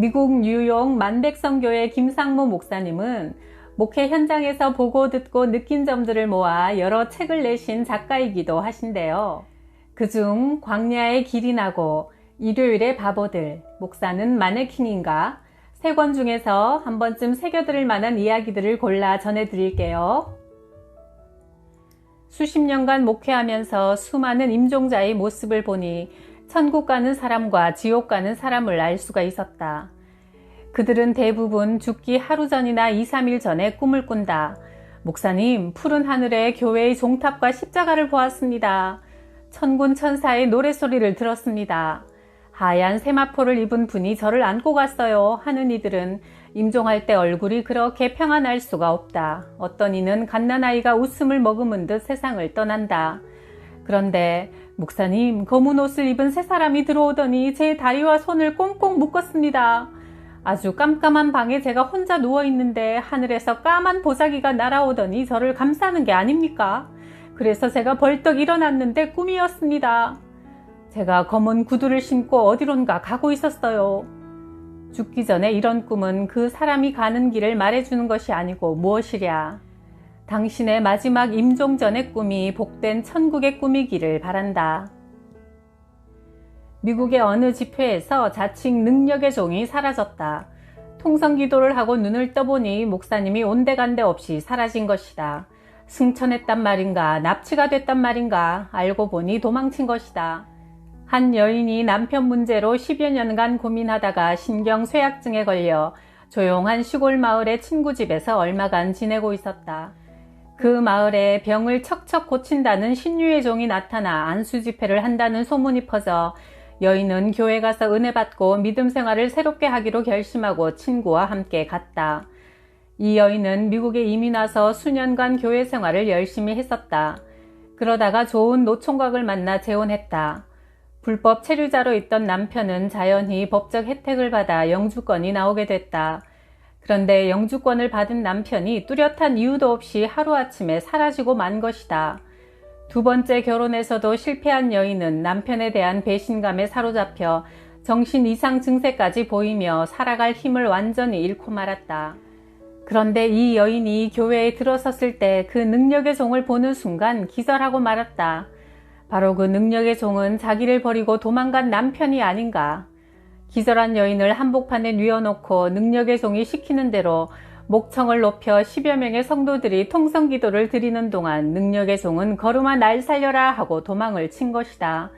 미국 뉴욕 만백성교회 김상무 목사님은 목회 현장에서 보고 듣고 느낀 점들을 모아 여러 책을 내신 작가이기도 하신데요. 그중 광야의 길이 나고 일요일의 바보들, 목사는 마네킹인가 세 권 중에서 한 번쯤 새겨들을 만한 이야기들을 골라 전해드릴게요. 수십 년간 목회하면서 수많은 임종자의 모습을 보니 천국 가는 사람과 지옥 가는 사람을 알 수가 있었다. 그들은 대부분 죽기 하루 전이나 2, 3일 전에 꿈을 꾼다. 목사님, 푸른 하늘에 교회의 종탑과 십자가를 보았습니다. 천군 천사의 노랫소리를 들었습니다. 하얀 세마포를 입은 분이 저를 안고 갔어요 하는 이들은 임종할 때 얼굴이 그렇게 평안할 수가 없다. 어떤 이는 갓난아이가 웃음을 머금은 듯 세상을 떠난다. 그런데 목사님, 검은 옷을 입은 세 사람이 들어오더니 제 다리와 손을 꽁꽁 묶었습니다. 아주 깜깜한 방에 제가 혼자 누워있는데 하늘에서 까만 보자기가 날아오더니 저를 감싸는 게 아닙니까? 그래서 제가 벌떡 일어났는데 꿈이었습니다. 제가 검은 구두를 신고 어디론가 가고 있었어요. 죽기 전에 이런 꿈은 그 사람이 가는 길을 말해주는 것이 아니고 무엇이랴. 당신의 마지막 임종 전의 꿈이 복된 천국의 꿈이기를 바란다. 미국의 어느 집회에서 자칭 능력의 종이 사라졌다. 통성기도를 하고 눈을 떠보니 목사님이 온데간데 없이 사라진 것이다. 승천했단 말인가, 납치가 됐단 말인가, 알고 보니 도망친 것이다. 한 여인이 남편 문제로 10여 년간 고민하다가 신경쇠약증에 걸려 조용한 시골 마을의 친구 집에서 얼마간 지내고 있었다. 그 마을에 병을 척척 고친다는 신유의 종이 나타나 안수 집회를 한다는 소문이 퍼져 여인은 교회 가서 은혜 받고 믿음 생활을 새롭게 하기로 결심하고 친구와 함께 갔다. 이 여인은 미국에 이민 와서 수년간 교회 생활을 열심히 했었다. 그러다가 좋은 노총각을 만나 재혼했다. 불법 체류자로 있던 남편은 자연히 법적 혜택을 받아 영주권이 나오게 됐다. 그런데 영주권을 받은 남편이 뚜렷한 이유도 없이 하루아침에 사라지고 만 것이다. 두 번째 결혼에서도 실패한 여인은 남편에 대한 배신감에 사로잡혀 정신 이상 증세까지 보이며 살아갈 힘을 완전히 잃고 말았다. 그런데 이 여인이 교회에 들어섰을 때 그 능력의 종을 보는 순간 기절하고 말았다. 바로 그 능력의 종은 자기를 버리고 도망간 남편이 아닌가. 기절한 여인을 한복판에 뉘어놓고 능력의 종이 시키는 대로 목청을 높여 10여 명의 성도들이 통성기도를 드리는 동안 능력의 종은 걸음아 날 살려라 하고 도망을 친 것이다.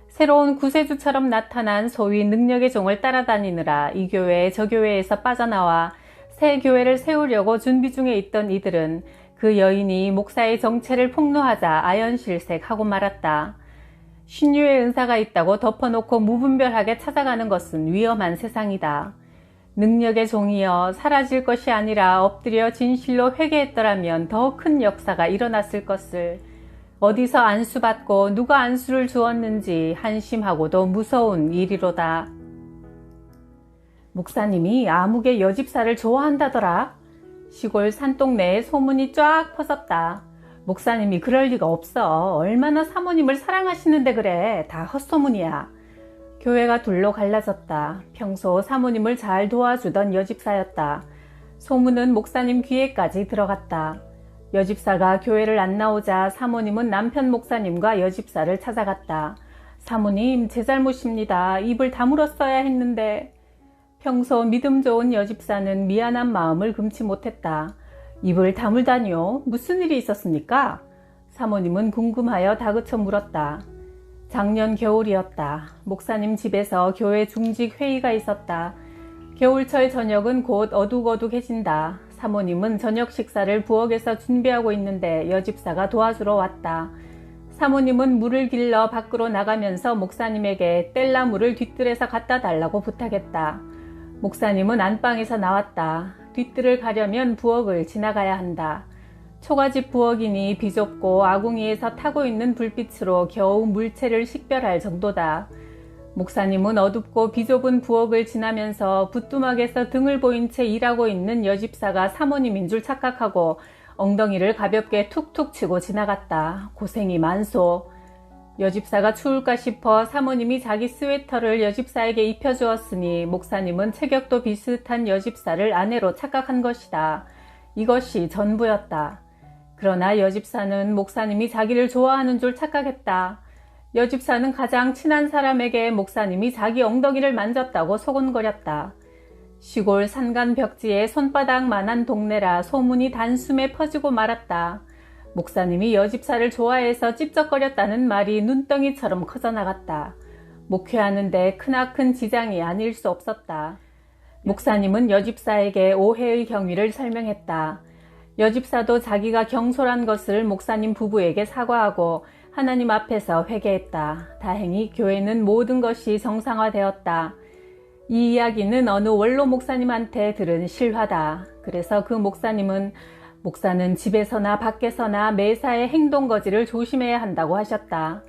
새로운 구세주처럼 나타난 소위 능력의 종을 따라다니느라 이 교회 저 교회에서 빠져나와 새 교회를 세우려고 준비 중에 있던 이들은 그 여인이 목사의 정체를 폭로하자 아연실색하고 말았다. 신유의 은사가 있다고 덮어놓고 무분별하게 찾아가는 것은 위험한 세상이다. 능력의 종이여 사라질 것이 아니라 엎드려 진실로 회개했더라면 더 큰 역사가 일어났을 것을. 어디서 안수받고 누가 안수를 주었는지 한심하고도 무서운 일이로다. 목사님이 아무개 여집사를 좋아한다더라. 시골 산동네에 소문이 쫙 퍼졌다. 목사님이 그럴 리가 없어. 얼마나 사모님을 사랑하시는데 그래. 다 헛소문이야. 교회가 둘로 갈라졌다. 평소 사모님을 잘 도와주던 여집사였다. 소문은 목사님 귀에까지 들어갔다. 여집사가 교회를 안 나오자 사모님은 남편 목사님과 여집사를 찾아갔다. 사모님, 제 잘못입니다. 입을 다물었어야 했는데. 평소 믿음 좋은 여집사는 미안한 마음을 금치 못했다. 입을 다물다니요? 무슨 일이 있었습니까? 사모님은 궁금하여 다그쳐 물었다. 작년 겨울이었다. 목사님 집에서 교회 중직 회의가 있었다. 겨울철 저녁은 곧 어둑어둑해진다. 사모님은 저녁 식사를 부엌에서 준비하고 있는데 여집사가 도와주러 왔다. 사모님은 물을 길러 밖으로 나가면서 목사님에게 뗄나무를 뒤뜰에서 갖다 달라고 부탁했다. 목사님은 안방에서 나왔다. 뒤뜰을 가려면 부엌을 지나가야 한다. 초가집 부엌이니 비좁고 아궁이에서 타고 있는 불빛으로 겨우 물체를 식별할 정도다. 목사님은 어둡고 비좁은 부엌을 지나면서 부뚜막에서 등을 보인 채 일하고 있는 여집사가 사모님인 줄 착각하고 엉덩이를 가볍게 툭툭 치고 지나갔다. 고생이 많소. 여집사가 추울까 싶어 사모님이 자기 스웨터를 여집사에게 입혀주었으니 목사님은 체격도 비슷한 여집사를 아내로 착각한 것이다. 이것이 전부였다. 그러나 여집사는 목사님이 자기를 좋아하는 줄 착각했다. 여집사는 가장 친한 사람에게 목사님이 자기 엉덩이를 만졌다고 소곤거렸다. 시골 산간 벽지에 손바닥만한 동네라 소문이 단숨에 퍼지고 말았다. 목사님이 여집사를 좋아해서 찝쩍거렸다는 말이 눈덩이처럼 커져나갔다. 목회하는데 크나큰 지장이 아닐 수 없었다. 목사님은 여집사에게 오해의 경위를 설명했다. 여집사도 자기가 경솔한 것을 목사님 부부에게 사과하고 하나님 앞에서 회개했다. 다행히 교회는 모든 것이 정상화되었다. 이 이야기는 어느 원로 목사님한테 들은 실화다. 그래서 그 목사는 집에서나 밖에서나 매사에 행동거지를 조심해야 한다고 하셨다.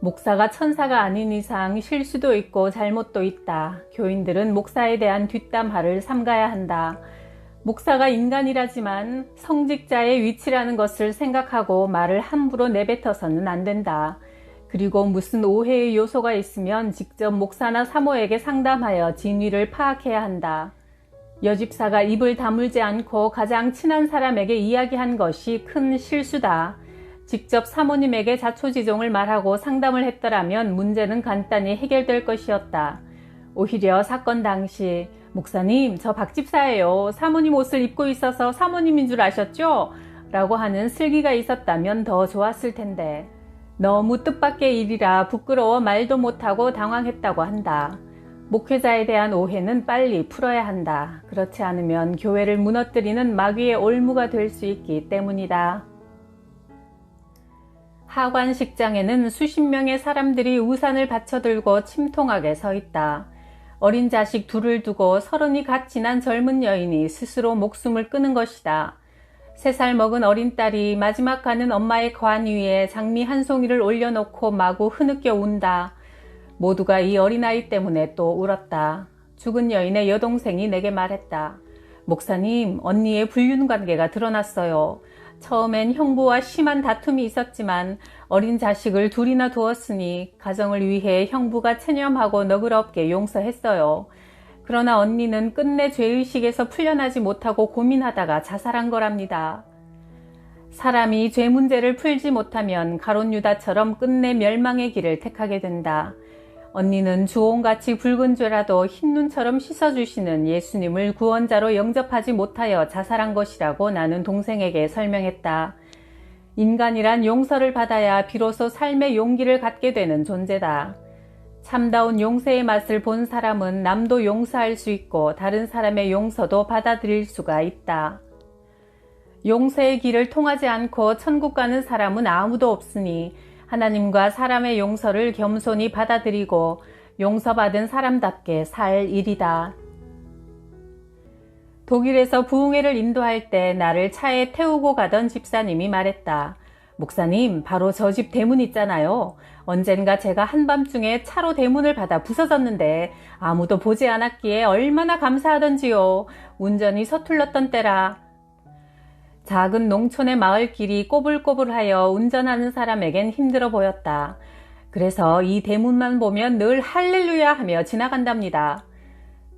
목사가 천사가 아닌 이상 실수도 있고 잘못도 있다. 교인들은 목사에 대한 뒷담화를 삼가야 한다. 목사가 인간이라지만 성직자의 위치라는 것을 생각하고 말을 함부로 내뱉어서는 안 된다. 그리고 무슨 오해의 요소가 있으면 직접 목사나 사모에게 상담하여 진위를 파악해야 한다. 여집사가 입을 다물지 않고 가장 친한 사람에게 이야기한 것이 큰 실수다. 직접 사모님에게 자초지종을 말하고 상담을 했더라면 문제는 간단히 해결될 것이었다. 오히려 사건 당시 목사님, 저 박집사예요. 사모님 옷을 입고 있어서 사모님인 줄 아셨죠? 라고 하는 슬기가 있었다면 더 좋았을 텐데 너무 뜻밖의 일이라 부끄러워 말도 못하고 당황했다고 한다. 목회자에 대한 오해는 빨리 풀어야 한다. 그렇지 않으면 교회를 무너뜨리는 마귀의 올무가 될 수 있기 때문이다. 하관식장에는 수십 명의 사람들이 우산을 받쳐들고 침통하게 서 있다. 어린 자식 둘을 두고 30이 갓 지난 젊은 여인이 스스로 목숨을 끊은 것이다. 3살 먹은 어린 딸이 마지막 가는 엄마의 관 위에 장미 한 송이를 올려놓고 마구 흐느껴 운다. 모두가 이 어린아이 때문에 또 울었다. 죽은 여인의 여동생이 내게 말했다. 목사님, 언니의 불륜관계가 드러났어요. 처음엔 형부와 심한 다툼이 있었지만 어린 자식을 둘이나 두었으니 가정을 위해 형부가 체념하고 너그럽게 용서했어요. 그러나 언니는 끝내 죄의식에서 풀려나지 못하고 고민하다가 자살한 거랍니다. 사람이 죄 문제를 풀지 못하면 가룟 유다처럼 끝내 멸망의 길을 택하게 된다. 언니는 주홍같이 붉은 죄라도 흰눈처럼 씻어주시는 예수님을 구원자로 영접하지 못하여 자살한 것이라고 나는 동생에게 설명했다. 인간이란 용서를 받아야 비로소 삶의 용기를 갖게 되는 존재다. 참다운 용서의 맛을 본 사람은 남도 용서할 수 있고 다른 사람의 용서도 받아들일 수가 있다. 용서의 길을 통하지 않고 천국 가는 사람은 아무도 없으니 하나님과 사람의 용서를 겸손히 받아들이고 용서받은 사람답게 살 일이다. 독일에서 부흥회를 인도할 때 나를 차에 태우고 가던 집사님이 말했다. 목사님, 바로 저 집 대문 있잖아요. 언젠가 제가 한밤중에 차로 대문을 받아 부서졌는데 아무도 보지 않았기에 얼마나 감사하던지요. 운전이 서툴렀던 때라. 작은 농촌의 마을길이 꼬불꼬불하여 운전하는 사람에겐 힘들어 보였다. 그래서 이 대문만 보면 늘 할렐루야 하며 지나간답니다.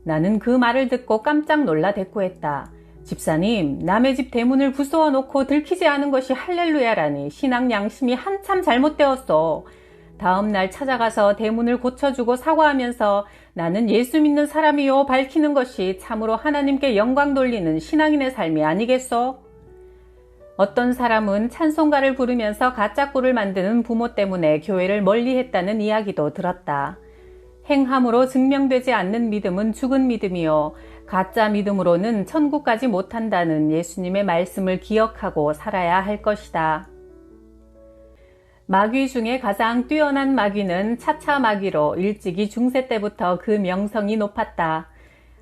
나는 그 말을 듣고 깜짝 놀라 대꾸했다. 집사님, 남의 집 대문을 부수어 놓고 들키지 않은 것이 할렐루야라니 신앙 양심이 한참 잘못되었어. 다음 날 찾아가서 대문을 고쳐주고 사과하면서 나는 예수 믿는 사람이요 밝히는 것이 참으로 하나님께 영광 돌리는 신앙인의 삶이 아니겠소? 어떤 사람은 찬송가를 부르면서 가짜 꿀을 만드는 부모 때문에 교회를 멀리했다는 이야기도 들었다. 행함으로 증명되지 않는 믿음은 죽은 믿음이요 가짜 믿음으로는 천국 가지 못한다는 예수님의 말씀을 기억하고 살아야 할 것이다. 마귀 중에 가장 뛰어난 마귀는 차차 마귀로 일찍이 중세 때부터 그 명성이 높았다.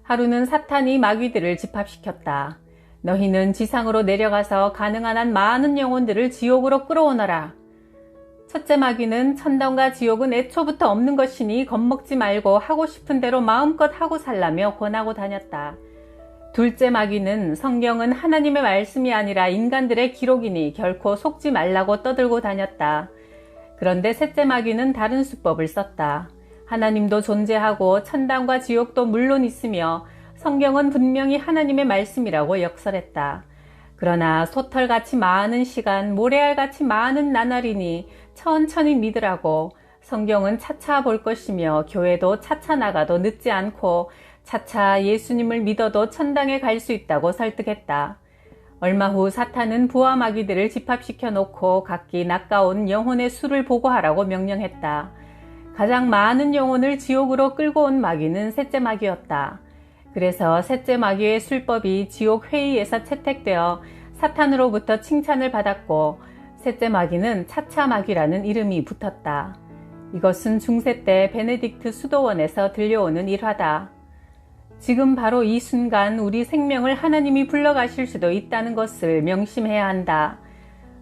하루는 사탄이 마귀들을 집합시켰다. 너희는 지상으로 내려가서 가능한 한 많은 영혼들을 지옥으로 끌어오너라. 첫째 마귀는 천당과 지옥은 애초부터 없는 것이니 겁먹지 말고 하고 싶은 대로 마음껏 하고 살라며 권하고 다녔다. 둘째 마귀는 성경은 하나님의 말씀이 아니라 인간들의 기록이니 결코 속지 말라고 떠들고 다녔다. 그런데 셋째 마귀는 다른 수법을 썼다. 하나님도 존재하고 천당과 지옥도 물론 있으며 성경은 분명히 하나님의 말씀이라고 역설했다. 그러나 솥털같이 많은 시간, 모래알같이 많은 나날이니 천천히 믿으라고, 성경은 차차 볼 것이며 교회도 차차 나가도 늦지 않고 차차 예수님을 믿어도 천당에 갈 수 있다고 설득했다. 얼마 후 사탄은 부하 마귀들을 집합시켜 놓고 각기 낚아온 영혼의 수를 보고하라고 명령했다. 가장 많은 영혼을 지옥으로 끌고 온 마귀는 셋째 마귀였다. 그래서 셋째 마귀의 술법이 지옥 회의에서 채택되어 사탄으로부터 칭찬을 받았고, 셋째 마귀는 차차 마귀라는 이름이 붙었다. 이것은 중세 때 베네딕트 수도원에서 들려오는 일화다. 지금 바로 이 순간 우리 생명을 하나님이 불러가실 수도 있다는 것을 명심해야 한다.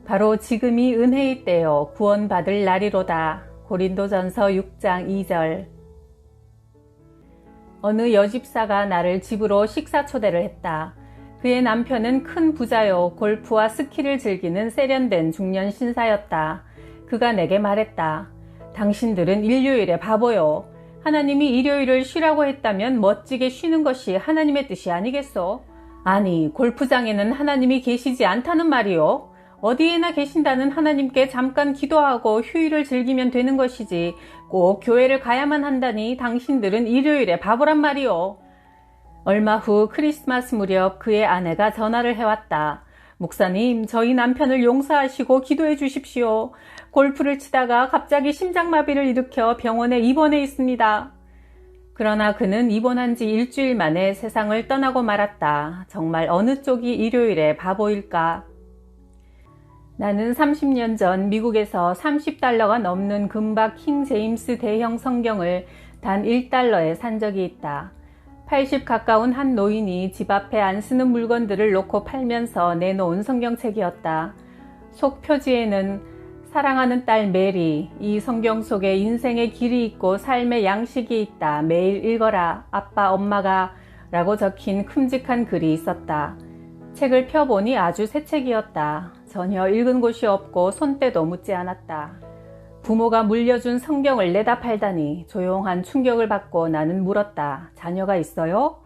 바로 지금이 은혜의 때요 구원받을 날이로다. 고린도전서 6장 2절. 어느 여집사가 나를 집으로 식사 초대를 했다. 그의 남편은 큰 부자요 골프와 스키를 즐기는 세련된 중년 신사였다. 그가 내게 말했다. 당신들은 일요일에 바보요. 하나님이 일요일을 쉬라고 했다면 멋지게 쉬는 것이 하나님의 뜻이 아니겠소? 아니, 골프장에는 하나님이 계시지 않다는 말이요. 어디에나 계신다는 하나님께 잠깐 기도하고 휴일을 즐기면 되는 것이지 꼭 교회를 가야만 한다니 당신들은 일요일에 바보란 말이요. 얼마 후 크리스마스 무렵 그의 아내가 전화를 해왔다. 목사님, 저희 남편을 용서하시고 기도해 주십시오. 골프를 치다가 갑자기 심장마비를 일으켜 병원에 입원해 있습니다. 그러나 그는 입원한 지 일주일 만에 세상을 떠나고 말았다. 정말 어느 쪽이 일요일에 바보일까? 나는 30년 전 미국에서 $30가 넘는 금박 킹 제임스 대형 성경을 단 $1에 산 적이 있다. 80 가까운 한 노인이 집 앞에 안 쓰는 물건들을 놓고 팔면서 내놓은 성경책이었다. 속 표지에는 사랑하는 딸 메리, 이 성경 속에 인생의 길이 있고 삶의 양식이 있다. 매일 읽어라. 아빠, 엄마가 라고 적힌 큼직한 글이 있었다. 책을 펴보니 아주 새 책이었다. 전혀 읽은 곳이 없고 손때도 묻지 않았다. 부모가 물려준 성경을 내다 팔다니 조용한 충격을 받고 나는 물었다. 자녀가 있어요?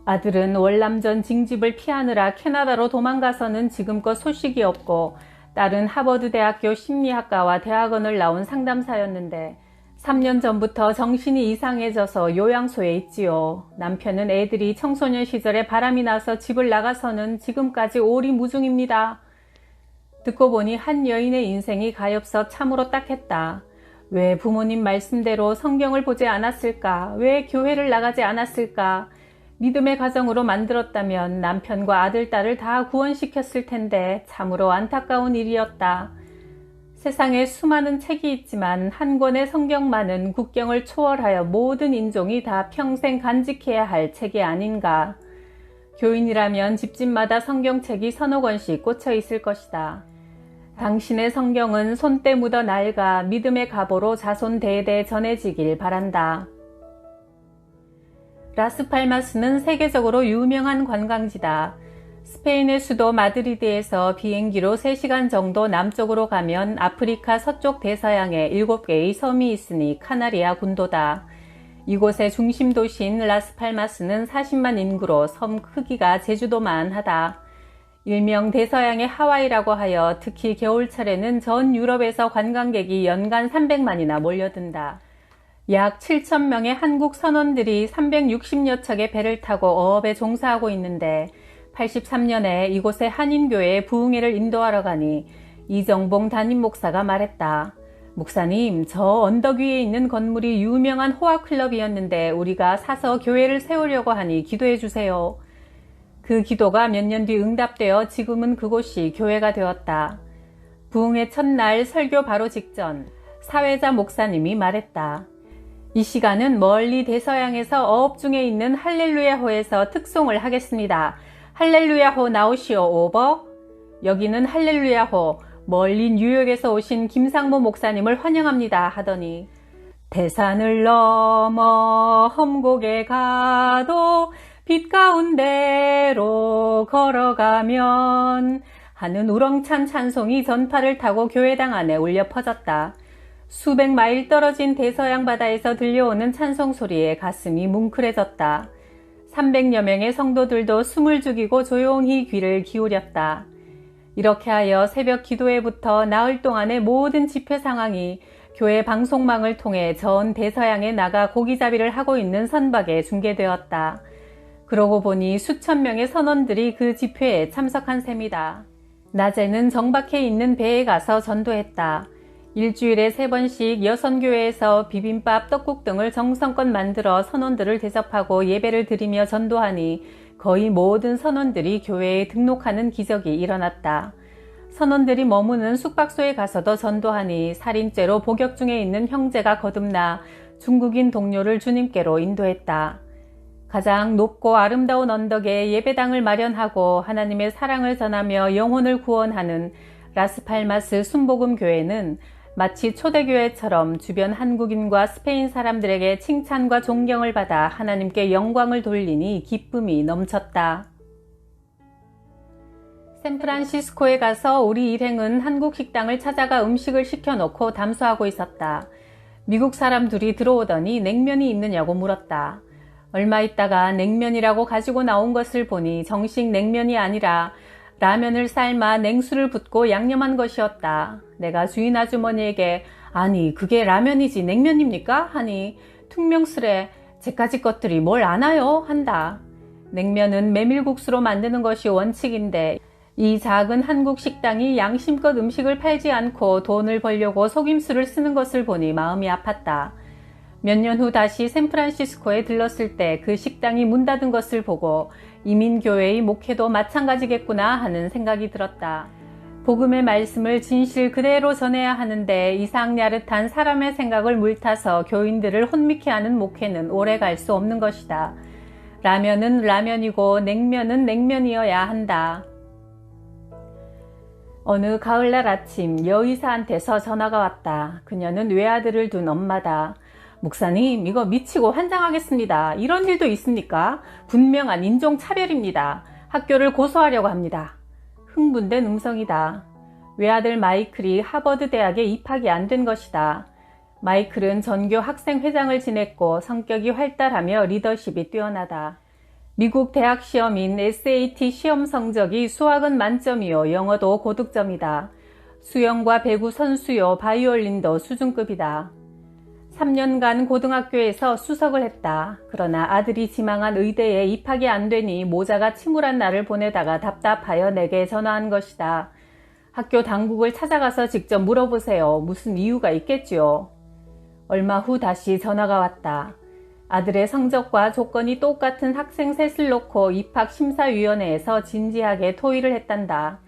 아들은 월남전 징집을 피하느라 캐나다로 도망가서는 지금껏 소식이 없고, 딸은 하버드 대학교 심리학과와 대학원을 나온 상담사였는데 3년 전부터 정신이 이상해져서 요양소에 있지요. 남편은 애들이 청소년 시절에 바람이 나서 집을 나가서는 지금까지 오리무중입니다. 듣고 보니 한 여인의 인생이 가엾어 참으로 딱했다. 왜 부모님 말씀대로 성경을 보지 않았을까? 왜 교회를 나가지 않았을까? 믿음의 가정으로 만들었다면 남편과 아들, 딸을 다 구원시켰을 텐데 참으로 안타까운 일이었다. 세상에 수많은 책이 있지만 한 권의 성경만은 국경을 초월하여 모든 인종이 다 평생 간직해야 할 책이 아닌가. 교인이라면 집집마다 성경책이 서너 권씩 꽂혀 있을 것이다. 당신의 성경은 손때 묻어 낡아 믿음의 가보로 자손 대대 전해지길 바란다. 라스팔마스는 세계적으로 유명한 관광지다. 스페인의 수도 마드리드에서 비행기로 3시간 정도 남쪽으로 가면 아프리카 서쪽 대서양에 7개의 섬이 있으니 카나리아 군도다. 이곳의 중심 도시인 라스팔마스는 40만 인구로 섬 크기가 제주도만 하다. 일명 대서양의 하와이라고 하여 특히 겨울철에는 전 유럽에서 관광객이 연간 300만이나 몰려든다. 약 7,000명의 한국 선원들이 360여 척의 배를 타고 어업에 종사하고 있는데 83년에 이곳에 한인교회에 부흥회를 인도하러 가니 이정봉 담임 목사가 말했다. 목사님, 저 언덕 위에 있는 건물이 유명한 호화클럽이었는데 우리가 사서 교회를 세우려고 하니 기도해 주세요. 그 기도가 몇 년 뒤 응답되어 지금은 그곳이 교회가 되었다. 부흥회 첫날 설교 바로 직전 사회자 목사님이 말했다. 이 시간은 멀리 대서양에서 어업 중에 있는 할렐루야호에서 특송을 하겠습니다. 할렐루야호 나오시오 오버. 여기는 할렐루야호, 멀리 뉴욕에서 오신 김상모 목사님을 환영합니다 하더니 대산을 넘어 험곡에 가도 빛 가운데로 걸어가면 하는 우렁찬 찬송이 전파를 타고 교회당 안에 울려 퍼졌다. 수백 마일 떨어진 대서양 바다에서 들려오는 찬송 소리에 가슴이 뭉클해졌다. 300여 명의 성도들도 숨을 죽이고 조용히 귀를 기울였다. 이렇게 하여 새벽 기도회부터 나흘 동안의 모든 집회 상황이 교회 방송망을 통해 전 대서양에 나가 고기잡이를 하고 있는 선박에 중계되었다. 그러고 보니 수천 명의 선원들이 그 집회에 참석한 셈이다. 낮에는 정박해 있는 배에 가서 전도했다. 일주일에 3번씩 여선교회에서 비빔밥, 떡국 등을 정성껏 만들어 선원들을 대접하고 예배를 드리며 전도하니 거의 모든 선원들이 교회에 등록하는 기적이 일어났다. 선원들이 머무는 숙박소에 가서도 전도하니 살인죄로 복역 중에 있는 형제가 거듭나 중국인 동료를 주님께로 인도했다. 가장 높고 아름다운 언덕에 예배당을 마련하고 하나님의 사랑을 전하며 영혼을 구원하는 라스팔마스 순복음교회는 마치 초대교회처럼 주변 한국인과 스페인 사람들에게 칭찬과 존경을 받아 하나님께 영광을 돌리니 기쁨이 넘쳤다. 샌프란시스코에 가서 우리 일행은 한국 식당을 찾아가 음식을 시켜놓고 담소하고 있었다. 미국 사람 둘이 들어오더니 냉면이 있느냐고 물었다. 얼마 있다가 냉면이라고 가지고 나온 것을 보니 정식 냉면이 아니라 라면을 삶아 냉수를 붓고 양념한 것이었다. 내가 주인 아주머니에게 아니 그게 라면이지 냉면입니까? 하니 퉁명스레 제까지 것들이 뭘 아나요? 한다. 냉면은 메밀국수로 만드는 것이 원칙인데 이 작은 한국 식당이 양심껏 음식을 팔지 않고 돈을 벌려고 속임수를 쓰는 것을 보니 마음이 아팠다. 몇 년 후 다시 샌프란시스코에 들렀을 때 그 식당이 문 닫은 것을 보고 이민교회의 목회도 마찬가지겠구나 하는 생각이 들었다. 복음의 말씀을 진실 그대로 전해야 하는데 이상야릇한 사람의 생각을 물타서 교인들을 혼미케 하는 목회는 오래 갈 수 없는 것이다. 라면은 라면이고 냉면은 냉면이어야 한다. 어느 가을날 아침 여의사한테서 전화가 왔다. 그녀는 외아들을 둔 엄마다. 목사님, 이거 미치고 환장하겠습니다. 이런 일도 있습니까? 분명한 인종차별입니다. 학교를 고소하려고 합니다. 흥분된 음성이다. 외아들 마이클이 하버드 대학에 입학이 안 된 것이다. 마이클은 전교 학생회장을 지냈고 성격이 활달하며 리더십이 뛰어나다. 미국 대학 시험인 SAT 시험 성적이 수학은 만점이요 영어도 고득점이다. 수영과 배구 선수요 바이올린도 수준급이다. 3년간 고등학교에서 수석을 했다. 그러나 아들이 지망한 의대에 입학이 안 되니 모자가 침울한 날을 보내다가 답답하여 내게 전화한 것이다. 학교 당국을 찾아가서 직접 물어보세요. 무슨 이유가 있겠지요. 얼마 후 다시 전화가 왔다. 아들의 성적과 조건이 똑같은 학생 셋을 놓고 입학심사위원회에서 진지하게 토의를 했단다.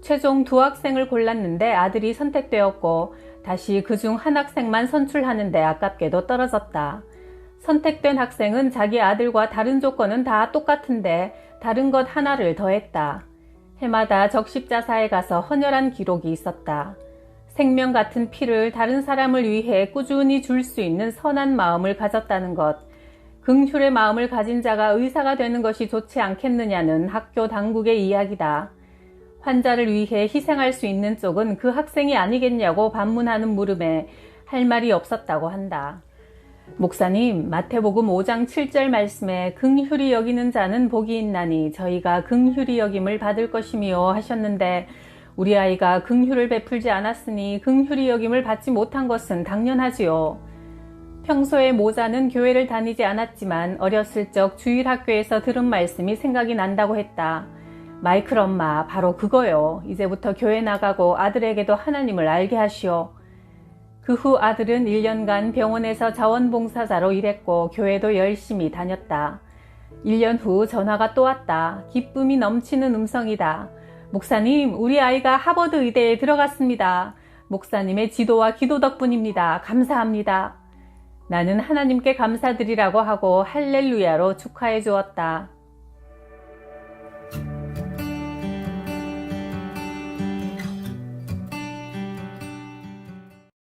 최종 2학생을 골랐는데 아들이 선택되었고 다시 그중 한 학생만 선출하는데 아깝게도 떨어졌다. 선택된 학생은 자기 아들과 다른 조건은 다 똑같은데 다른 것 하나를 더했다. 해마다 적십자사에 가서 헌혈한 기록이 있었다. 생명 같은 피를 다른 사람을 위해 꾸준히 줄 수 있는 선한 마음을 가졌다는 것. 긍휼의 마음을 가진 자가 의사가 되는 것이 좋지 않겠느냐는 학교 당국의 이야기다. 환자를 위해 희생할 수 있는 쪽은 그 학생이 아니겠냐고 반문하는 물음에 할 말이 없었다고 한다. 목사님, 마태복음 5장 7절 말씀에 긍휼히 여기는 자는 복이 있나니 저희가 긍휼히 여김을 받을 것이미요 하셨는데 우리 아이가 긍휼을 베풀지 않았으니 긍휼히 여김을 받지 못한 것은 당연하지요. 평소에 모자는 교회를 다니지 않았지만 어렸을 적 주일학교에서 들은 말씀이 생각이 난다고 했다. 마이클 엄마, 바로 그거요. 이제부터 교회 나가고 아들에게도 하나님을 알게 하시오. 그 후 아들은 1년간 병원에서 자원봉사자로 일했고 교회도 열심히 다녔다. 1년 후 전화가 또 왔다. 기쁨이 넘치는 음성이다. 목사님, 우리 아이가 하버드 의대에 들어갔습니다. 목사님의 지도와 기도 덕분입니다. 감사합니다. 나는 하나님께 감사드리라고 하고 할렐루야로 축하해 주었다.